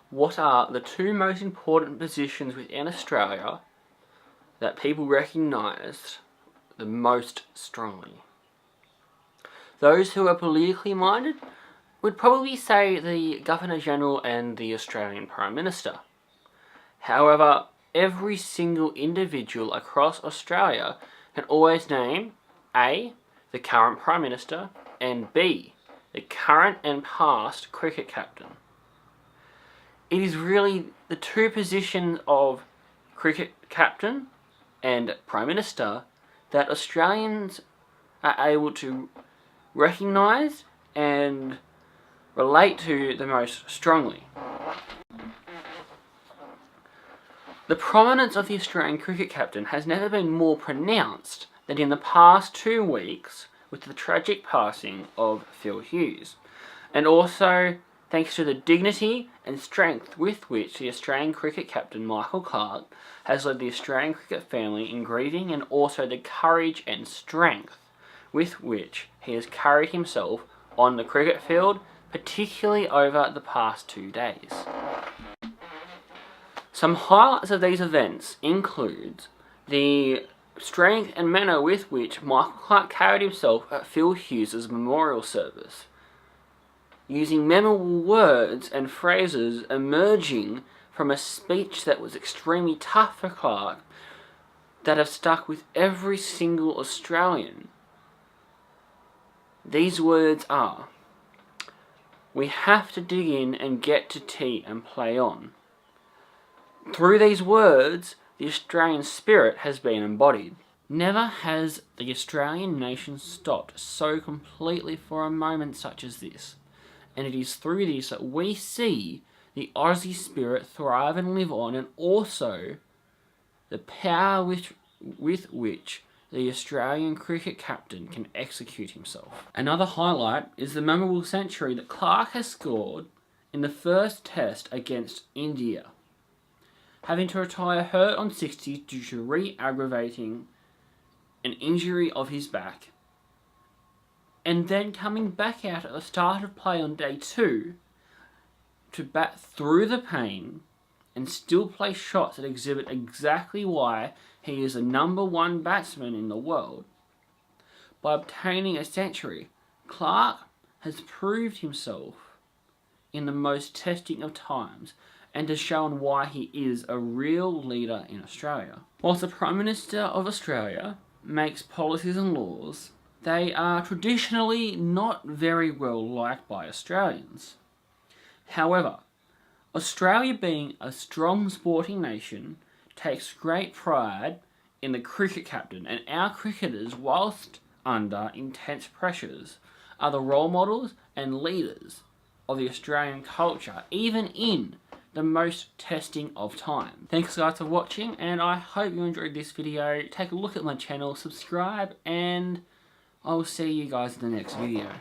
what are the two most important positions within Australia that people recognise the most strongly? Those who are politically minded would probably say the Governor-General and the Australian Prime Minister. However, every single individual across Australia can always name A, the current Prime Minister, and B, the current and past cricket captain. It is really the two positions of cricket captain and Prime Minister that Australians are able to recognise and relate to the most strongly. The prominence of the Australian cricket captain has never been more pronounced than in the past 2 weeks with the tragic passing of Phil Hughes, and also thanks to the dignity and strength with which the Australian cricket captain Michael Clarke has led the Australian cricket family in grieving, and also the courage and strength with which he has carried himself on the cricket field, particularly over the past 2 days. Some highlights of these events include the strength and manner with which Michael Clarke carried himself at Phil Hughes' memorial service, using memorable words and phrases emerging from a speech that was extremely tough for Clarke that have stuck with every single Australian. These words are: "We have to dig in and get to tea and play on." Through these words, the Australian spirit has been embodied. Never has the Australian nation stopped so completely for a moment such as this, and it is through this that we see the Aussie spirit thrive and live on, and also the power with which the Australian cricket captain can execute himself. Another highlight is the memorable century that Clarke has scored in the first test against India, having to retire hurt on 60 due to re-aggravating an injury of his back, and then coming back out at the start of play on day 2 to bat through the pain and still play shots that exhibit exactly why he is the #1 batsman in the world. By obtaining a century, Clarke has proved himself in the most testing of times, and has shown why he is a real leader in Australia. Whilst the Prime Minister of Australia makes policies and laws, they are traditionally not very well liked by Australians. However, Australia, being a strong sporting nation, takes great pride in the cricket captain, and our cricketers, whilst under intense pressures, are the role models and leaders of the Australian culture, even in the most testing of time. Thanks guys for watching, and I hope you enjoyed this video. Take a look at my channel, subscribe, and I will see you guys in the next video.